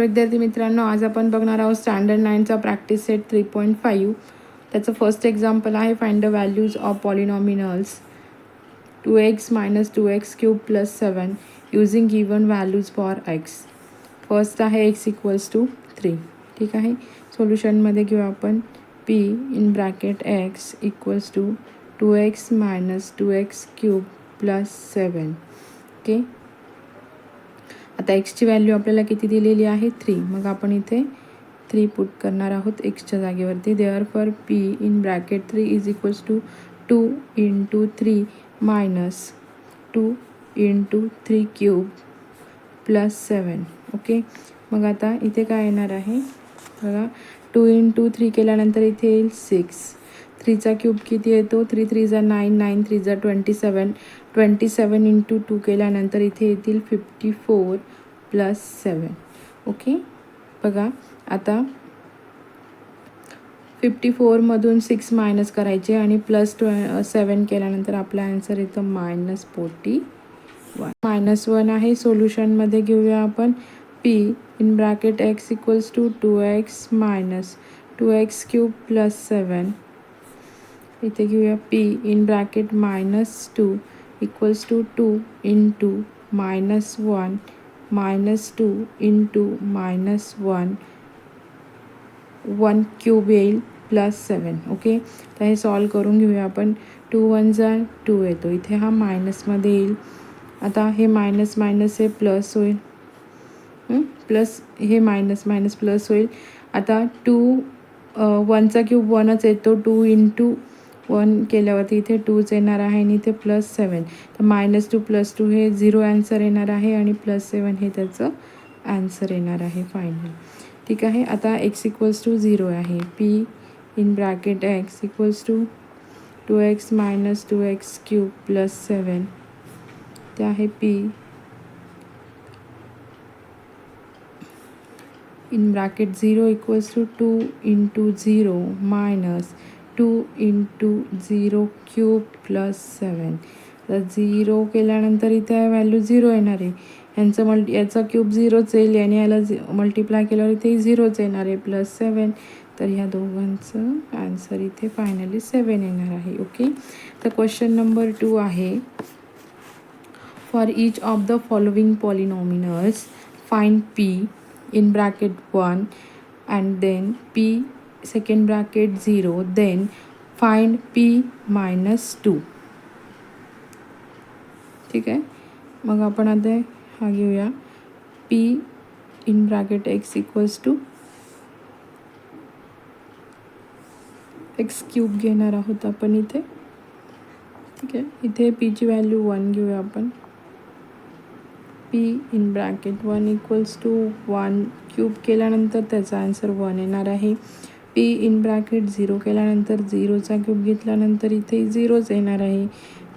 विद्यार्थी मित्रांनो, आज आपण बघणार आहोत स्टँडर्ड 9चा प्रॅक्टिस सेट 3.5. त्याचं फर्स्ट एक्झाम्पल आहे find the values of polynomials 2x minus 2x cube plus 7 using given values for x. First आहे x equals to 3. ठीक आहे. सोल्युशनमध्ये घेऊ आपण p in bracket x equals to 2x minus 2x cube plus 7. Okay. आता एक्सची value आपल्याला किती दिलेली आहे 3. मग आपण इथे 3 पुट करणार आहोत एक्सच्या जागेवरती. Therefore P in bracket 3 is equals to 2 into 3 minus 2 into 3 cube plus 7. Okay. मग आता इथे काय येणार आहे बघा, 2 इंटू 3 केल्यानंतर इथे येईल 6. 3चा क्यूब किती येतो, 3 3 जा 9, 9 3 जा 27. 27 इंटू 2 केल्यानंतर इथे येतील 54 प्लस 7. ओके. बघा आता 54मधून 6 मायनस करायचे आणि प्लस 7 केल्यानंतर आपला आन्सर येतं -41. -1 आहे. सोल्युशनमध्ये घेऊया आपण p in bracket x equals to 2x minus 2x cube plus 7. इथे घेऊया p in bracket -2 equals to 2 into -1 minus 2 into -1 1 cube येईल प्लस 7. ओके. तर हे सॉल्व करून घेऊया आपण. 2 1 जा 2 येतो, इथे हा मायनसमध्ये येईल. आता हे मायनस मायनस हे प्लस होईल, प्लस हे मायनस मायनस प्लस होईल. आता 2 1चा क्यूब 1च येतो, 2 इंटू 1 केल्यावरती इथे 2च येणार आहे आणि इथे प्लस 7. तर -2 + 2 हे 0 ॲन्सर येणार आहे आणि प्लस 7 हे त्याचं ॲन्सर येणार आहे फायनल. ठीक आहे. आता x इक्वल्स टू 0 आहे. p in bracket x equals to 2x minus 2x cube plus 7. ते आहे p in bracket 0 equals to 2 into 0 minus 2 into 0 cube plus 7. तर 0 केल्यानंतर इथे व्हॅल्यू 0 येणार आहे. याचा क्यूब 0च येईल आणि याला मल्टिप्लाय केल्यावर इथे 0च येणार आहे प्लस 7. तर ह्या दोघांचं ॲन्सर इथे फायनली 7 येणार आहे. ओके. तर क्वेश्चन नंबर 2 आहे, for each of the following polynomials find p in bracket 1 and then p second bracket 0, then find p minus 2. ठीक आहे. मग आपण आता हा घेऊया p in bracket x equals to x cube घेणार आहोत आपण इथे. ठीक आहे. इथे p ची व्हॅल्यू 1 घेऊया आपण. p in bracket 1 equals to 1 cube केल्यानंतर त्याचा आन्सर 1 येणार आहे. p इन ब्रॅकेट 0 केल्यानंतर 0चा क्यूब घेतल्यानंतर इथे 0च येणार आहे.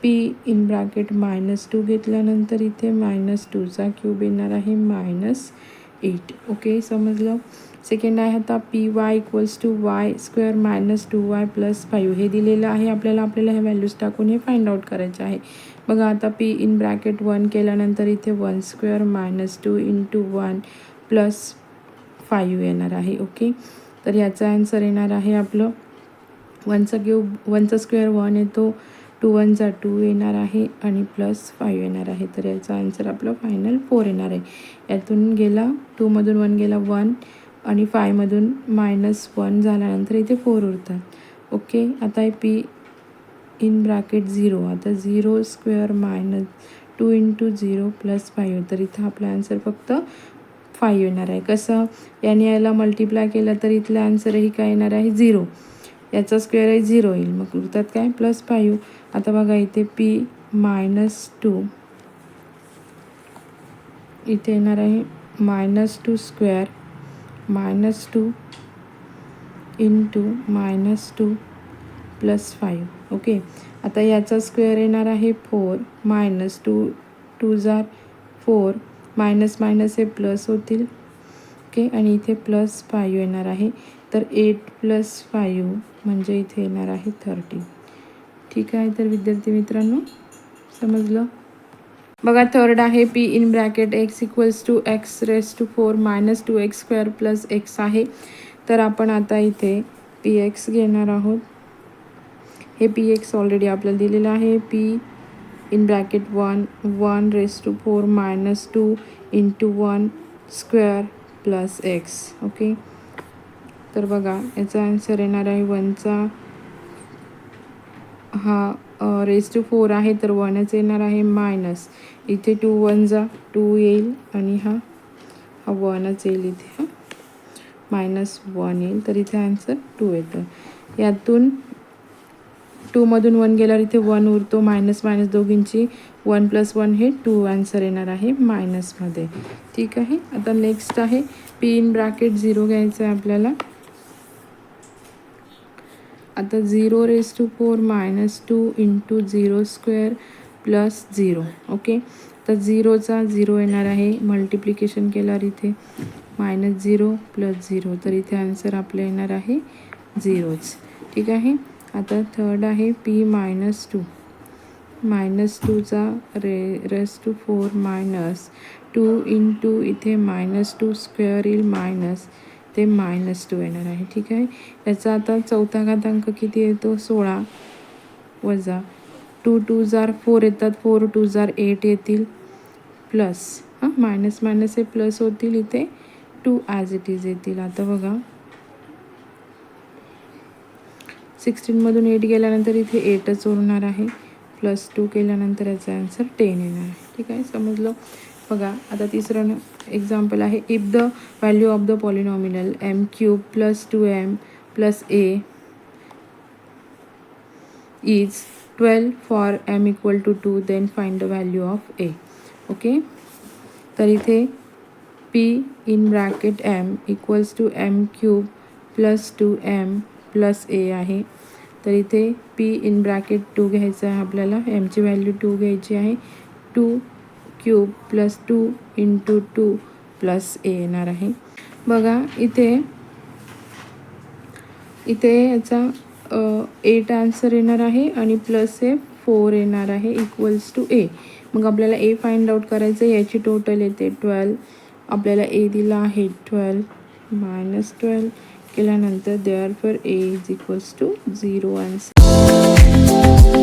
p इन ब्रॅकेट -2 घेतल्यानंतर इथे -2चा क्यूब येणार आहे -8. ओके. समजलं. सेकंड आहे आता P Y equals to Y square minus 2y plus 5 हे दिलेलं आहे आपल्याला. हे व्हॅल्यूज टाकून हे फाइंड आउट करायचे आहे. बघा आता p इन ब्रॅकेट 1 केल्यानंतर इथे 1 स्क्वेअर मायनस 2 इंटू 1 प्लस 5 येणार आहे. ओके. तर याचा ॲन्सर येणार आहे आपलं 1चा क्यूब 1चा स्क्वेअर 1 येतो, 2 1 जा 2 येणार आहे आणि प्लस 5 येणार आहे. तर याचा ॲन्सर आपलं फायनल 4 येणार आहे. यातून गेला 2मधून 1 गेला 1 आणि 5मधून -1 झाल्यानंतर इथे 4 उरतात. ओके. आता आहे p इन ब्रॅकेट 0. आता 0 स्क्वेअर मायनस 2 इंटू 0 प्लस 5. तर इथं आपला ॲन्सर फक्त 5 येणार आहे. कसं, याने याला मल्टिप्लाय केलं तर इथलं ॲन्सरही काय येणार आहे 0. याचा स्क्वेअरही 0 येईल. मग उरतात काय प्लस 5. आता बघा इथे p -2 इथे येणार आहे -2 स्क्वेअर -2 इंटू -2 प्लस 5. ओके. आता याचा स्क्वेअर येणार आहे 4 -2 2 जा 4 मायनस मायनस हे प्लस होतील. ओके. आणि इथे प्लस 5 येणार आहे. तर 8 + 5 म्हणजे इथे येणार आहे 30. ठीक आहे. तर विद्यार्थी मित्रांनो समजलं. बघा थर्ड आहे P in bracket X equals to X raise to 4 minus 2x² plus X आहे. तर आपण आता इथे पी एक्स घेणार आहोत. हे पी एक्स ऑलरेडी आपल्याला दिलेलं आहे. P in bracket 1 raise to 4 minus 2 into 1² plus X. Okay, तर बघा याचा आन्सर येणार आहे 1चा हा रेस टू 4 आहे तर 1च येणार आहे. मायनस इथे 2 1 जा 2 येईल आणि हा 1च येईल. इथे हा -1 येईल तर इथे आन्सर 2 येतं. यातून 2 मधून 1 गेल्यावर इथे 1 उरतो. मायनस मायनस दोघींची 1 + 1 हे 2 आन्सर येणार आहे मायनसमध्ये. ठीक आहे. आता नेक्स्ट आहे पी इन ब्रॅकेट 0 घ्यायचं आहे आपल्याला. आता 0 raise to 4 minus 2 into 0² plus 0. Okay, तर 0चा 0 येणार आहे. मल्टिप्लिकेशन केल्यावर इथे -0 + 0 तर इथे आन्सर आपलं येणार आहे 0च. ठीक आहे. आता थर्ड आहे पी -2 -2चा रेस टू 4 मायनस 2 इंटू इथे -2² येईल मायनस ते -2 येणार आहे. ठीक आहे. याचा आता चौथा घातांक किती येतो 16 वजा 2 2 जार 4 येतात. 4 2 जार 8 येतील प्लस मायनस मायनस हे प्लस होतील. इथे 2 ॲज इट इज येतील. आता बघा 16 मधून 8 गेल्यानंतर इथे 8च उरणार आहे. +2 केल्यानंतर याचा आन्सर 10 येणार आहे. ठीक आहे, समजलं. बघा आता तिसरं एक्झाम्पल आहे. If the value of the polynomial m³ + 2m + a is 12 for m = 2 then find the value of a. Okay, तर इथे p in bracket m equals to m³ + 2m + a आहे. तर इथे p इन ब्रॅकेट 2 घ्यायचं आहे आपल्याला. mची value 2 घ्यायची आहे. 2³ + 2 इंटू 2 + a येणार आहे. बघा इथे याचा 8 आन्सर येणार आहे आणि प्लस हे 4 येणार आहे इक्वल्स टू a. मग आपल्याला a फाइंड आउट करायचं आहे. याची टोटल येते 12. आपल्याला a दिला आहे 12 -12 केल्यानंतर therefore a is equals to 0 answer.